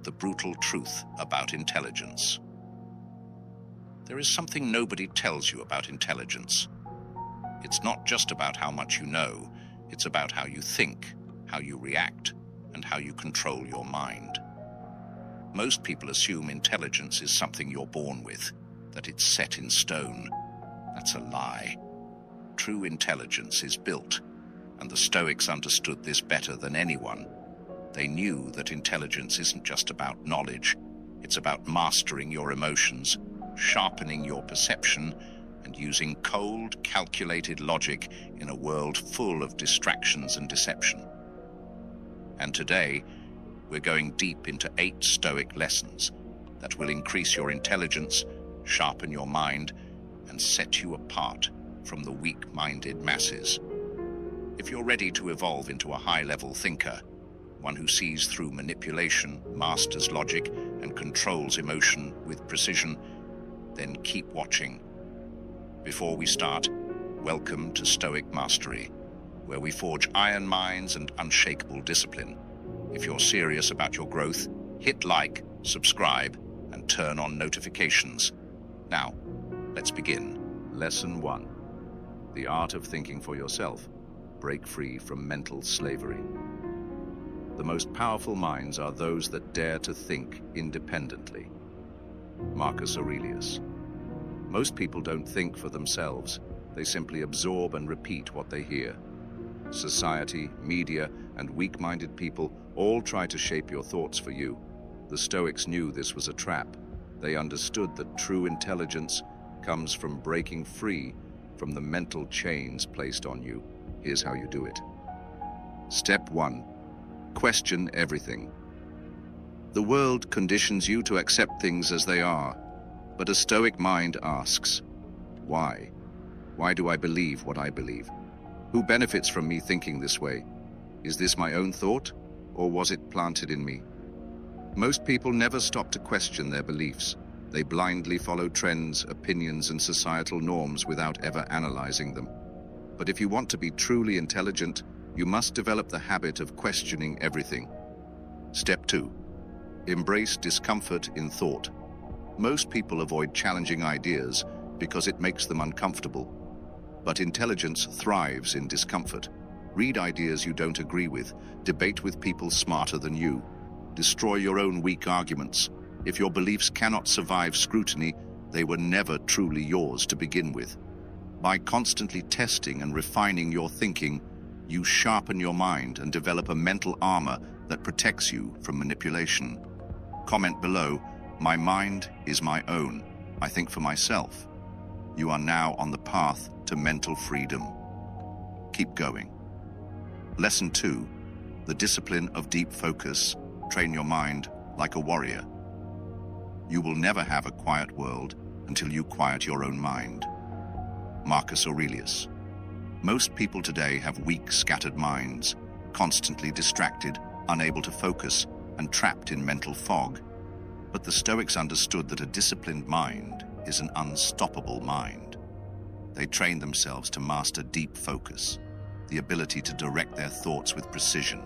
the brutal truth about intelligence. There is something nobody tells you about intelligence. It's not just about how much you know, it's about how you think, how you react, and how you control your mind. Most people assume intelligence is something you're born with, that it's set in stone. That's a lie. True intelligence is built, and the Stoics understood this better than anyone. They knew that intelligence isn't just about knowledge, it's about mastering your emotions, sharpening your perception, and using cold, calculated logic in a world full of distractions and deception. And today, we're going deep into 8 Stoic lessons that will increase your intelligence, sharpen your mind, and set you apart from the weak-minded masses. If you're ready to evolve into a high-level thinker, one who sees through manipulation, masters logic, and controls emotion with precision, then keep watching. Before we start, welcome to Stoic Mastery, where we forge iron minds and unshakable discipline. If you're serious about your growth, hit like, subscribe, and turn on notifications. Now, let's begin. Lesson 1. The art of thinking for yourself. Break free from mental slavery. The most powerful minds are those that dare to think independently. Marcus Aurelius. Most people don't think for themselves. They simply absorb and repeat what they hear. Society, media, and weak-minded people all try to shape your thoughts for you. The Stoics knew this was a trap. They understood that true intelligence comes from breaking free from the mental chains placed on you. Here's how you do it. Step 1. Question everything. The world conditions you to accept things as they are, but a Stoic mind asks, why? Why do I believe what I believe? Who benefits from me thinking this way? Is this my own thought, or was it planted in me? Most people never stop to question their beliefs. They blindly follow trends, opinions, and societal norms without ever analyzing them. But if you want to be truly intelligent, you must develop the habit of questioning everything. Step 2. Embrace discomfort in thought. Most people avoid challenging ideas because it makes them uncomfortable. But intelligence thrives in discomfort. Read ideas you don't agree with, debate with people smarter than you, destroy your own weak arguments. If your beliefs cannot survive scrutiny, they were never truly yours to begin with. By constantly testing and refining your thinking, you sharpen your mind and develop a mental armor that protects you from manipulation. Comment below, "My mind is my own. I think for myself." You are now on the path to mental freedom. Keep going. Lesson 2. The discipline of deep focus. Train your mind like a warrior. You will never have a quiet world until you quiet your own mind. Marcus Aurelius. Most people today have weak, scattered minds, constantly distracted, unable to focus, and trapped in mental fog. But the Stoics understood that a disciplined mind is an unstoppable mind. They trained themselves to master deep focus, the ability to direct their thoughts with precision,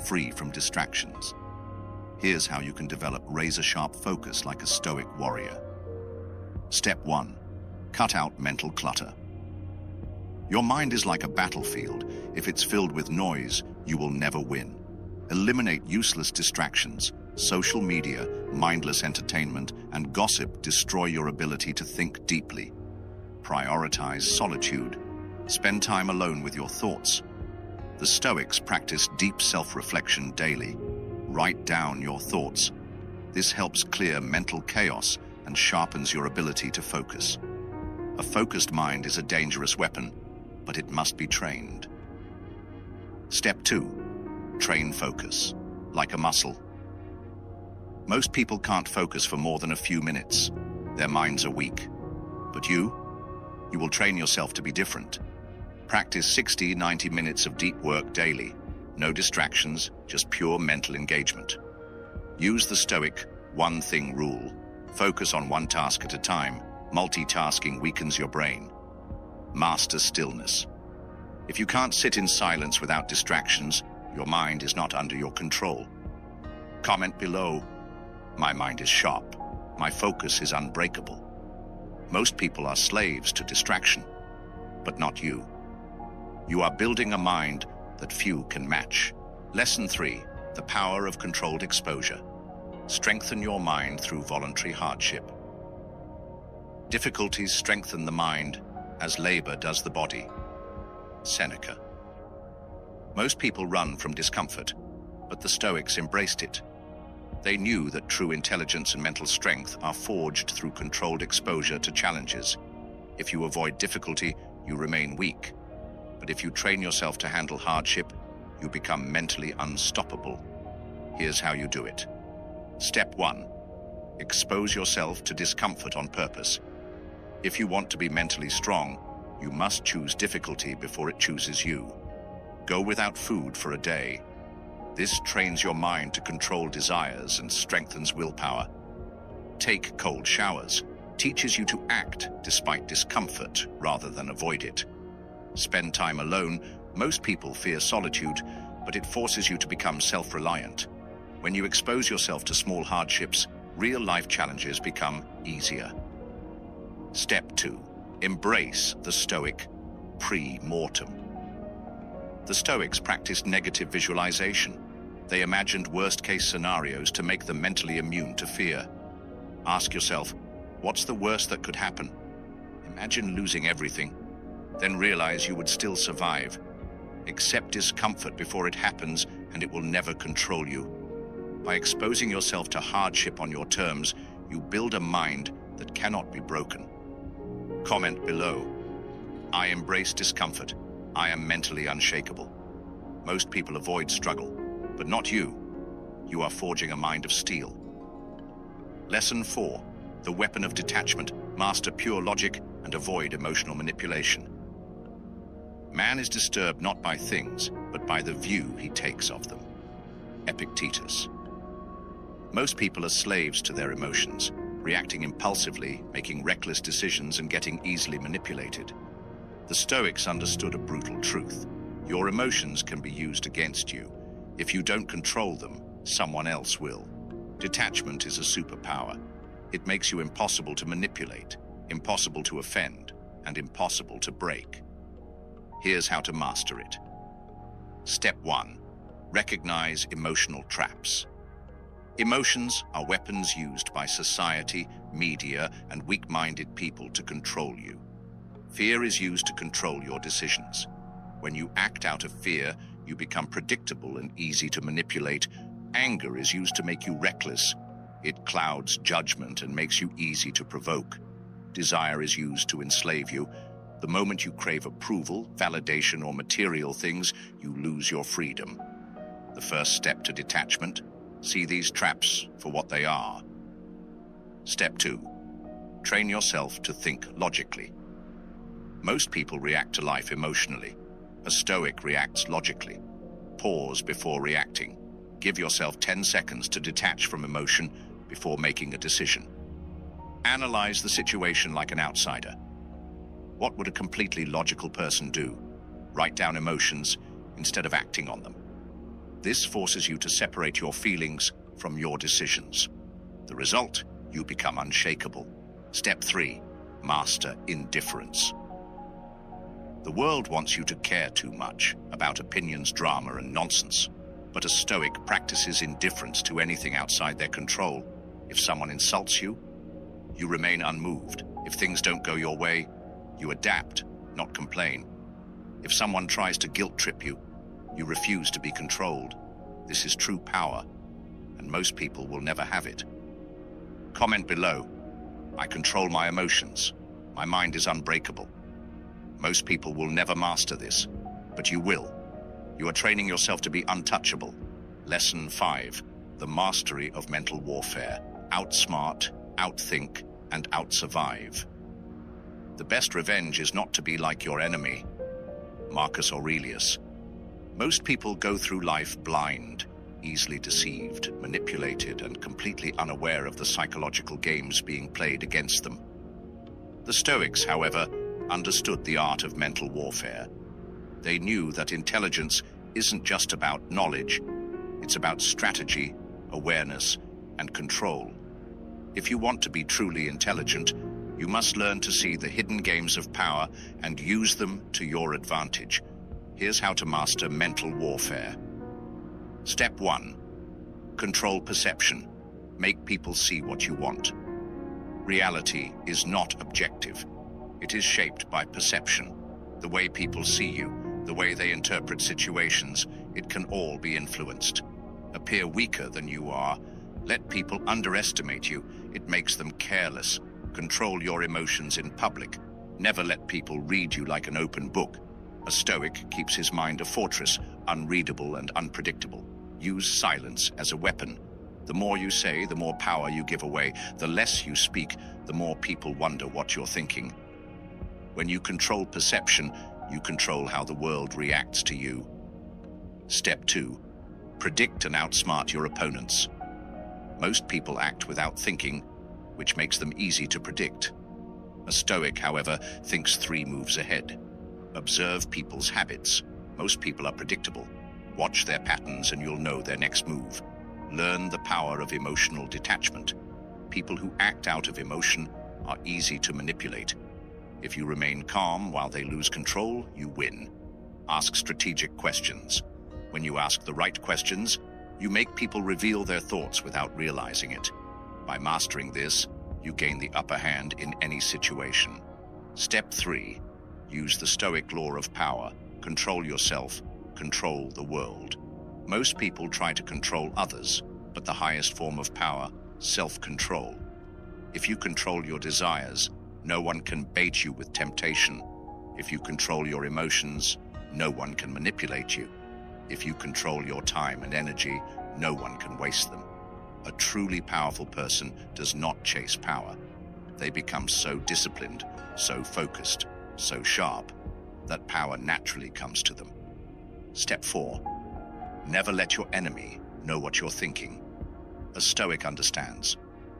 free from distractions. Here's how you can develop razor-sharp focus like a Stoic warrior. Step 1. Cut out mental clutter. Your mind is like a battlefield. If it's filled with noise, you will never win. Eliminate useless distractions. Social media, mindless entertainment, and gossip destroy your ability to think deeply. Prioritize solitude. Spend time alone with your thoughts. The Stoics practiced deep self-reflection daily. Write down your thoughts. This helps clear mental chaos and sharpens your ability to focus. A focused mind is a dangerous weapon, but it must be trained. Step 2. Train focus, like a muscle. Most people can't focus for more than a few minutes. Their minds are weak. But you will train yourself to be different. Practice 60-90 minutes of deep work daily. No distractions, just pure mental engagement. Use the Stoic one-thing rule. Focus on one task at a time. Multitasking weakens your brain. Master stillness. If you can't sit in silence without distractions, your mind is not under your control. Comment below, My mind is sharp. My focus is unbreakable. Most people are slaves to distraction, but not you. You are building a mind that few can match. Lesson 3, the power of controlled exposure. Strengthen your mind through voluntary hardship. Difficulties strengthen the mind as labor does the body. Seneca. Most people run from discomfort, but the Stoics embraced it. They knew that true intelligence and mental strength are forged through controlled exposure to challenges. If you avoid difficulty, you remain weak. But if you train yourself to handle hardship, you become mentally unstoppable. Here's how you do it. Step 1. Expose yourself to discomfort on purpose. If you want to be mentally strong, you must choose difficulty before it chooses you. Go without food for a day. This trains your mind to control desires and strengthens willpower. Take cold showers. Teaches you to act despite discomfort rather than avoid it. Spend time alone. Most people fear solitude, but it forces you to become self-reliant. When you expose yourself to small hardships, real-life challenges become easier. Step 2. Embrace the Stoic pre-mortem. The Stoics practiced negative visualization. They imagined worst-case scenarios to make them mentally immune to fear. Ask yourself, what's the worst that could happen? Imagine losing everything, then realize you would still survive. Accept discomfort before it happens, and it will never control you. By exposing yourself to hardship on your terms, you build a mind that cannot be broken. Comment below. I embrace discomfort. I am mentally unshakable. Most people avoid struggle, but not you. You are forging a mind of steel. Lesson 4. The weapon of detachment. Master pure logic and avoid emotional manipulation. Man is disturbed not by things, but by the view he takes of them. Epictetus. Most people are slaves to their emotions, reacting impulsively, making reckless decisions, and getting easily manipulated. The Stoics understood a brutal truth. Your emotions can be used against you. If you don't control them, someone else will. Detachment is a superpower. It makes you impossible to manipulate, impossible to offend, and impossible to break. Here's how to master it. Step 1. Recognize emotional traps. Emotions are weapons used by society, media, and weak-minded people to control you. Fear is used to control your decisions. When you act out of fear, you become predictable and easy to manipulate. Anger is used to make you reckless. It clouds judgment and makes you easy to provoke. Desire is used to enslave you. The moment you crave approval, validation, or material things, you lose your freedom. The first step to detachment: see these traps for what they are. Step 2. Train yourself to think logically. Most people react to life emotionally. A Stoic reacts logically. Pause before reacting. Give yourself 10 seconds to detach from emotion before making a decision. Analyze the situation like an outsider. What would a completely logical person do? Write down emotions instead of acting on them. This forces you to separate your feelings from your decisions. The result, you become unshakable. Step 3. Master indifference. The world wants you to care too much about opinions, drama, and nonsense. But a Stoic practices indifference to anything outside their control. If someone insults you, you remain unmoved. If things don't go your way, you adapt, not complain. If someone tries to guilt trip you, you refuse to be controlled. This is true power, and most people will never have it. Comment below. I control my emotions. My mind is unbreakable. Most people will never master this, but you will. You are training yourself to be untouchable. Lesson 5. The mastery of mental warfare. Outsmart, outthink, and outsurvive. The best revenge is not to be like your enemy. Marcus Aurelius. Most people go through life blind, easily deceived, manipulated, and completely unaware of the psychological games being played against them. The Stoics, however, understood the art of mental warfare. They knew that intelligence isn't just about knowledge, it's about strategy, awareness, and control. If you want to be truly intelligent, you must learn to see the hidden games of power and use them to your advantage. Here's how to master mental warfare. Step 1. Control perception. Make people see what you want. Reality is not objective. It is shaped by perception. The way people see you, the way they interpret situations, it can all be influenced. Appear weaker than you are. Let people underestimate you. It makes them careless. Control your emotions in public. Never let people read you like an open book. A Stoic keeps his mind a fortress, unreadable and unpredictable. Use silence as a weapon. The more you say, the more power you give away. The less you speak, the more people wonder what you're thinking. When you control perception, you control how the world reacts to you. Step 2. Predict and outsmart your opponents. Most people act without thinking, which makes them easy to predict. A Stoic, however, thinks 3 moves ahead. Observe people's habits. Most people are predictable. Watch their patterns and you'll know their next move. Learn the power of emotional detachment. People who act out of emotion are easy to manipulate. If you remain calm while they lose control, you win. Ask strategic questions. When you ask the right questions, you make people reveal their thoughts without realizing it. By mastering this, you gain the upper hand in any situation. Step 3. Use the Stoic law of power. Control yourself. Control the world. Most people try to control others, but the highest form of power, self-control. If you control your desires, no one can bait you with temptation. If you control your emotions, no one can manipulate you. If you control your time and energy, no one can waste them. A truly powerful person does not chase power. They become so disciplined, so focused, so sharp, that power naturally comes to them. Step 4. Never let your enemy know what you're thinking. A Stoic understands.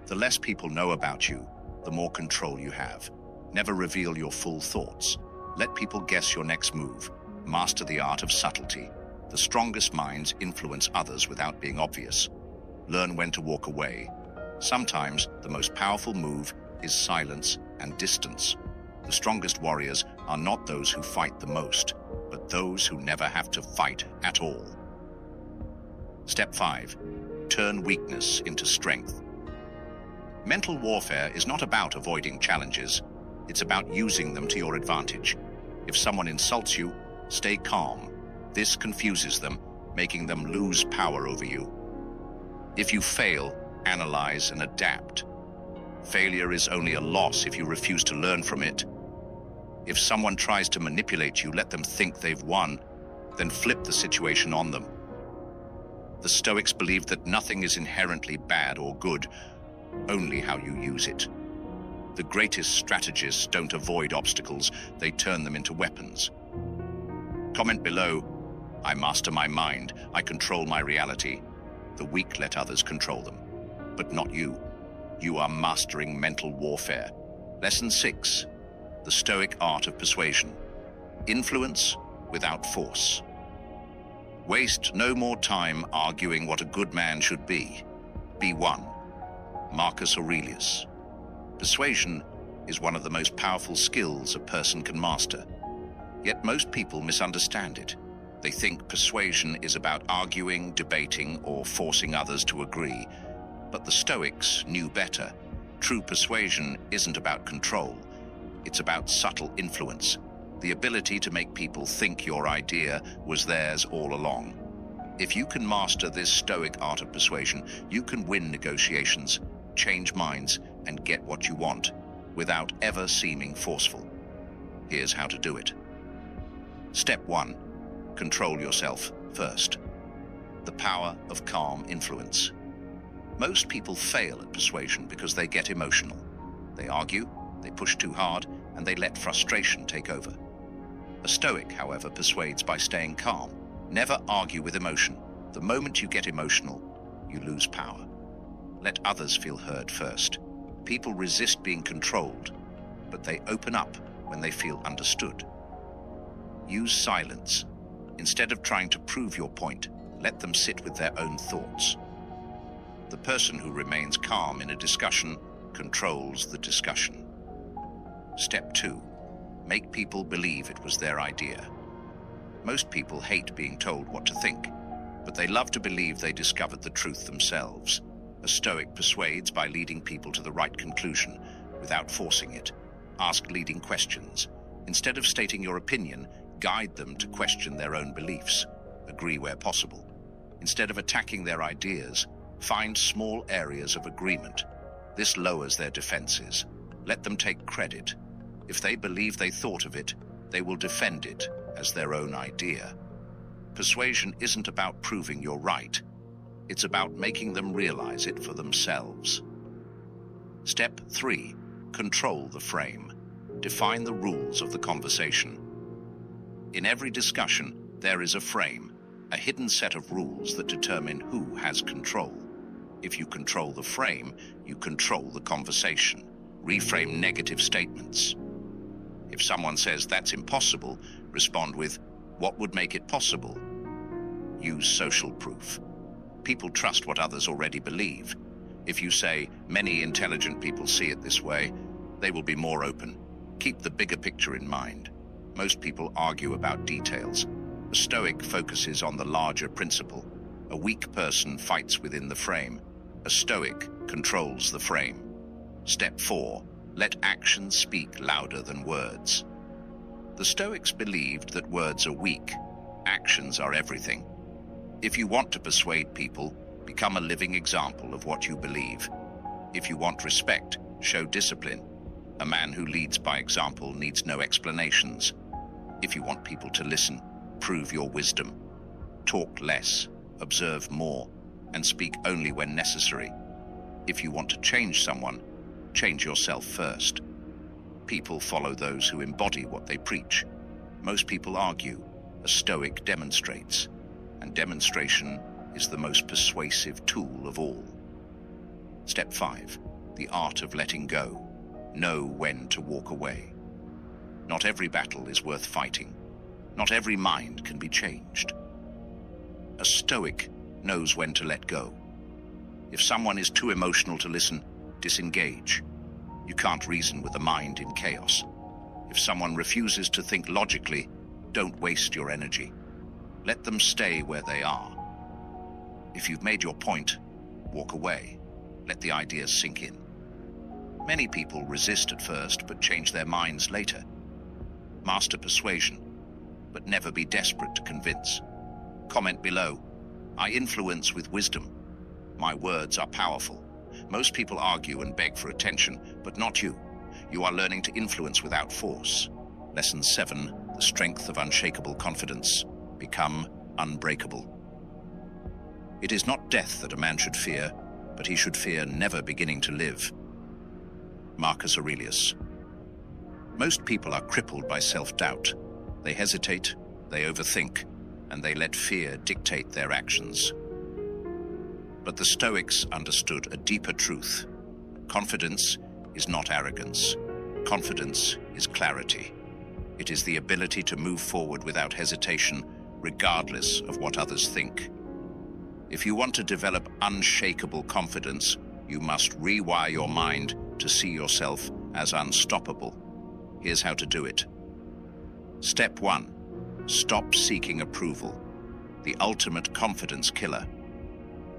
The less people know about you, the more control you have. Never reveal your full thoughts. Let people guess your next move. Master the art of subtlety. The strongest minds influence others without being obvious. Learn when to walk away. Sometimes the most powerful move is silence and distance. The strongest warriors are not those who fight the most, but those who never have to fight at all. Step 5. Turn weakness into strength. Mental warfare is not about avoiding challenges. It's about using them to your advantage. If someone insults you, stay calm. This confuses them, making them lose power over you. If you fail, analyze and adapt. Failure is only a loss if you refuse to learn from it. If someone tries to manipulate you, let them think they've won, then flip the situation on them. The Stoics believe that nothing is inherently bad or good, only how you use it. The greatest strategists don't avoid obstacles, they turn them into weapons. Comment below, I master my mind, I control my reality. The weak let others control them, but not you. You are mastering mental warfare. Lesson 6. The Stoic art of persuasion. Influence without force. Waste no more time arguing what a good man should be. Be one. Marcus Aurelius. Persuasion is one of the most powerful skills a person can master. Yet most people misunderstand it. They think persuasion is about arguing, debating, or forcing others to agree. But the Stoics knew better. True persuasion isn't about control. It's about subtle influence, the ability to make people think your idea was theirs all along. If you can master this Stoic art of persuasion, you can win negotiations, change minds, and get what you want, without ever seeming forceful. Here's how to do it. Step 1. Control yourself first. The power of calm influence. Most people fail at persuasion because they get emotional. They argue, they push too hard, and they let frustration take over. A Stoic, however, persuades by staying calm. Never argue with emotion. The moment you get emotional, you lose power. Let others feel heard first. People resist being controlled, but they open up when they feel understood. Use silence. Instead of trying to prove your point, let them sit with their own thoughts. The person who remains calm in a discussion controls the discussion. Step 2. Make people believe it was their idea. Most people hate being told what to think, but they love to believe they discovered the truth themselves. A Stoic persuades by leading people to the right conclusion without forcing it. Ask leading questions. Instead of stating your opinion, guide them to question their own beliefs. Agree where possible. Instead of attacking their ideas, find small areas of agreement. This lowers their defenses. Let them take credit. If they believe they thought of it, they will defend it as their own idea. Persuasion isn't about proving you're right. It's about making them realize it for themselves. Step 3. Control the frame. Define the rules of the conversation. In every discussion, there is a frame, a hidden set of rules that determine who has control. If you control the frame, you control the conversation. Reframe negative statements. If someone says that's impossible, respond with, what would make it possible? Use social proof. People trust what others already believe. If you say, many intelligent people see it this way, they will be more open. Keep the bigger picture in mind. Most people argue about details. A Stoic focuses on the larger principle. A weak person fights within the frame. A Stoic controls the frame. Step 4. Let actions speak louder than words. The Stoics believed that words are weak. Actions are everything. If you want to persuade people, become a living example of what you believe. If you want respect, show discipline. A man who leads by example needs no explanations. If you want people to listen, prove your wisdom. Talk less, observe more, and speak only when necessary. If you want to change someone, change yourself first. People follow those who embody what they preach. Most people argue. A Stoic demonstrates. And demonstration is the most persuasive tool of all. Step 5. The art of letting go. Know when to walk away. Not every battle is worth fighting. Not every mind can be changed. A Stoic knows when to let go. If someone is too emotional to listen, disengage. You can't reason with a mind in chaos. If someone refuses to think logically, don't waste your energy. Let them stay where they are. If you've made your point, walk away. Let the ideas sink in. Many people resist at first, but change their minds later. Master persuasion, but never be desperate to convince. Comment below. I influence with wisdom. My words are powerful. Most people argue and beg for attention, but not you. You are learning to influence without force. Lesson 7, the strength of unshakable confidence. Become unbreakable. It is not death that a man should fear, but he should fear never beginning to live. Marcus Aurelius. Most people are crippled by self-doubt. They hesitate, they overthink, and they let fear dictate their actions. But the Stoics understood a deeper truth. Confidence is not arrogance. Confidence is clarity. It is the ability to move forward without hesitation, regardless of what others think. If you want to develop unshakable confidence, you must rewire your mind to see yourself as unstoppable. Here's how to do it. Step 1. Stop seeking approval. The ultimate confidence killer.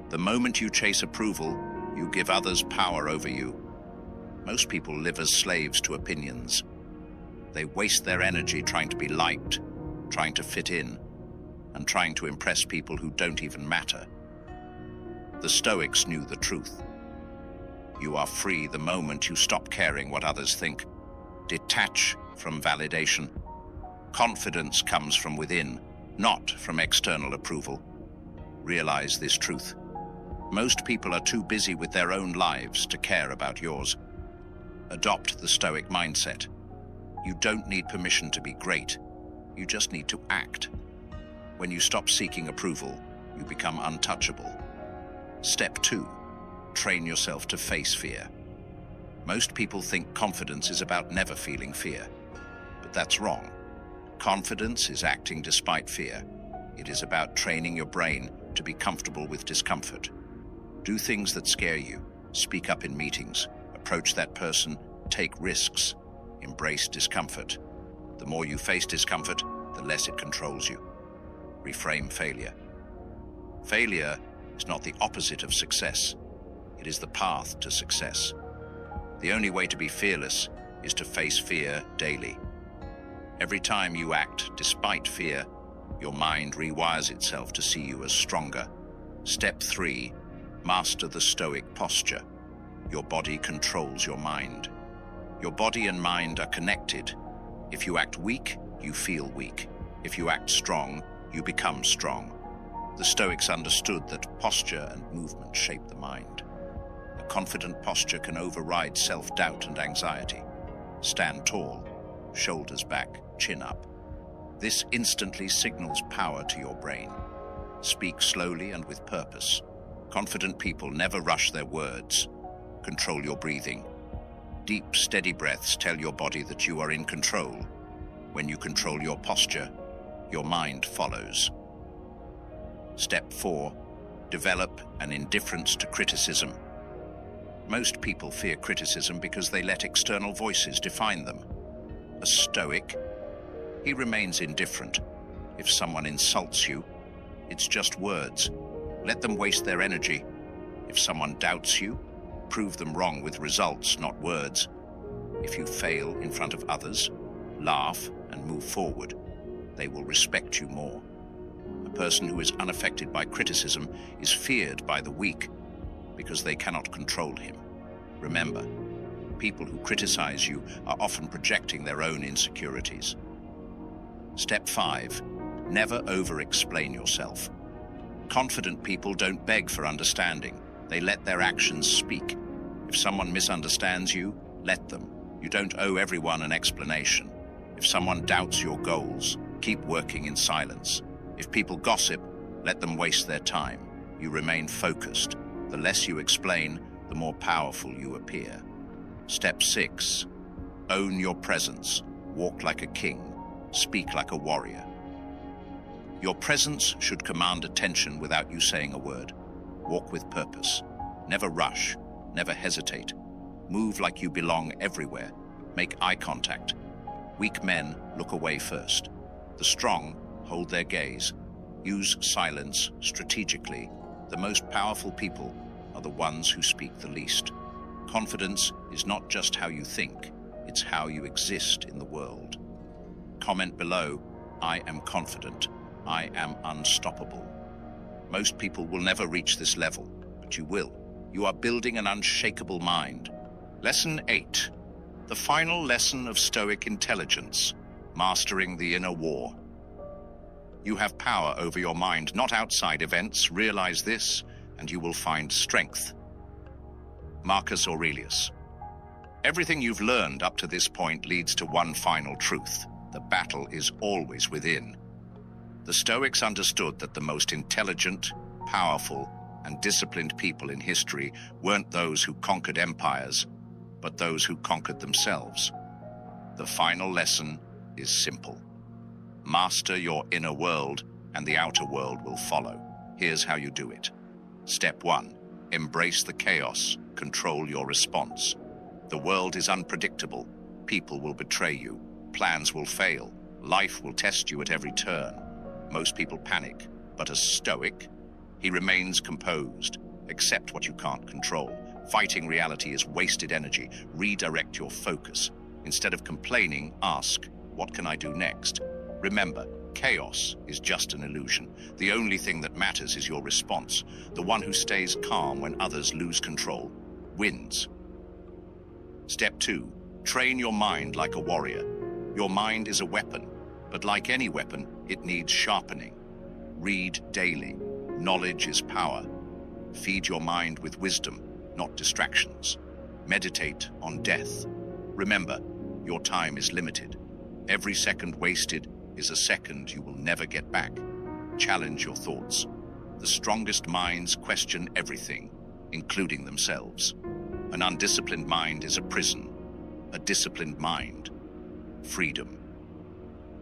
The moment you chase approval, you give others power over you. Most people live as slaves to opinions. They waste their energy trying to be liked, trying to fit in, and trying to impress people who don't even matter. The Stoics knew the truth. You are free the moment you stop caring what others think. Detach from validation. Confidence comes from within, not from external approval. Realize this truth. Most people are too busy with their own lives to care about yours. Adopt the Stoic mindset. You don't need permission to be great. You just need to act. When you stop seeking approval, you become untouchable. Step 2. Train yourself to face fear. Most people think confidence is about never feeling fear, but that's wrong. Confidence is acting despite fear. It is about training your brain to be comfortable with discomfort. Do things that scare you. Speak up in meetings. Approach that person. Take risks. Embrace discomfort. The more you face discomfort, the less it controls you. Reframe failure. Failure is not the opposite of success. It is the path to success. The only way to be fearless is to face fear daily. Every time you act despite fear, your mind rewires itself to see you as stronger. Step 3, master the Stoic posture. Your body controls your mind. Your body and mind are connected. If you act weak, you feel weak. If you act strong, you become strong. The Stoics understood that posture and movement shape the mind. A confident posture can override self-doubt and anxiety. Stand tall, shoulders back, chin up. This instantly signals power to your brain. Speak slowly and with purpose. Confident people never rush their words. Control your breathing. Deep, steady breaths tell your body that you are in control. When you control your posture, your mind follows. Step 4, develop an indifference to criticism. Most people fear criticism because they let external voices define them. A Stoic, he remains indifferent. If someone insults you, it's just words. Let them waste their energy. If someone doubts you, prove them wrong with results, not words. If you fail in front of others, laugh and move forward. They will respect you more. A person who is unaffected by criticism is feared by the weak because they cannot control him. Remember, people who criticize you are often projecting their own insecurities. Step 5, never over-explain yourself. Confident people don't beg for understanding. They let their actions speak. If someone misunderstands you, let them. You don't owe everyone an explanation. If someone doubts your goals, keep working in silence. If people gossip, let them waste their time. You remain focused. The less you explain, the more powerful you appear. Step 6, own your presence. Walk like a king. Speak like a warrior. Your presence should command attention without you saying a word. Walk with purpose. Never rush. Never hesitate. Move like you belong everywhere. Make eye contact. Weak men look away first. The strong hold their gaze. Use silence strategically. The most powerful people are the ones who speak the least. Confidence is not just how you think, it's how you exist in the world. Comment below, I am confident. I am unstoppable. Most people will never reach this level, but you will. You are building an unshakable mind. Lesson 8. The final lesson of Stoic intelligence, mastering the inner war. You have power over your mind, not outside events. Realize this, and you will find strength. Marcus Aurelius. Everything you've learned up to this point leads to one final truth. The battle is always within. The Stoics understood that the most intelligent, powerful, and disciplined people in history weren't those who conquered empires, but those who conquered themselves. The final lesson is simple. Master your inner world, and the outer world will follow. Here's how you do it. Step 1. Embrace the chaos. Control your response. The world is unpredictable. People will betray you. Plans will fail. Life will test you at every turn. Most people panic, but a Stoic, he remains composed. Accept what you can't control. Fighting reality is wasted energy. Redirect your focus. Instead of complaining, ask, what can I do next? Remember, chaos is just an illusion. The only thing that matters is your response. The one who stays calm when others lose control wins. Step 2. Train your mind like a warrior. Your mind is a weapon, but like any weapon, it needs sharpening. Read daily. Knowledge is power. Feed your mind with wisdom, not distractions. Meditate on death. Remember, your time is limited. Every second wasted is a second you will never get back. Challenge your thoughts. The strongest minds question everything, including themselves. An undisciplined mind is a prison. A disciplined mind, freedom.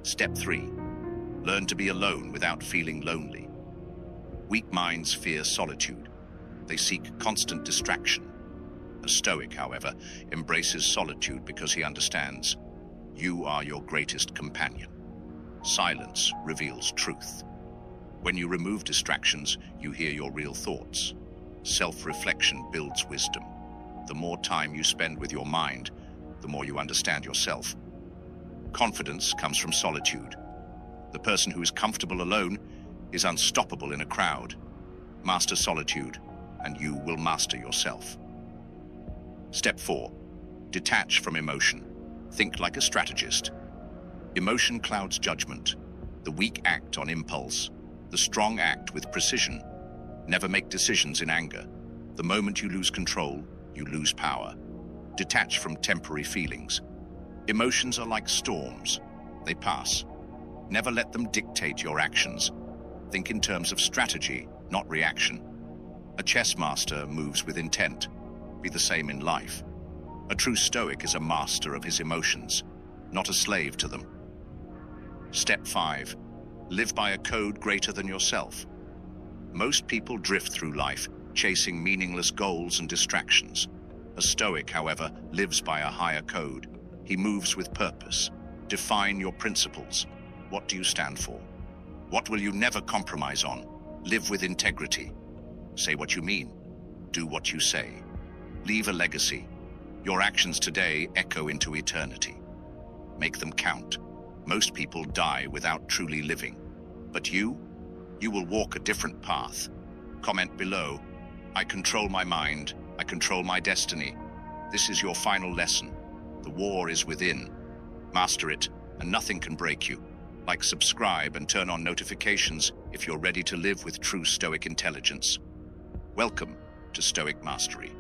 Step 3. Learn to be alone without feeling lonely. Weak minds fear solitude. They seek constant distraction. A Stoic, however, embraces solitude because he understands you are your greatest companion. Silence reveals truth. When you remove distractions, you hear your real thoughts. Self-reflection builds wisdom. The more time you spend with your mind, the more you understand yourself. Confidence comes from solitude. The person who is comfortable alone is unstoppable in a crowd. Master solitude, and you will master yourself. Step 4. Detach from emotion. Think like a strategist. Emotion clouds judgment. The weak act on impulse. The strong act with precision. Never make decisions in anger. The moment you lose control, you lose power. Detach from temporary feelings. Emotions are like storms. They pass. Never let them dictate your actions. Think in terms of strategy, not reaction. A chess master moves with intent. Be the same in life. A true Stoic is a master of his emotions, not a slave to them. Step 5. Live by a code greater than yourself. Most people drift through life, chasing meaningless goals and distractions. A Stoic, however, lives by a higher code. He moves with purpose. Define your principles. What do you stand for? What will you never compromise on? Live with integrity. Say what you mean. Do what you say. Leave a legacy. Your actions today echo into eternity. Make them count. Most people die without truly living. But you will walk a different path. Comment below. I control my mind. I control my destiny. This is your final lesson. The war is within. Master it, and nothing can break you. Like, subscribe, and turn on notifications if you're ready to live with true Stoic intelligence. Welcome to Stoic Mastery.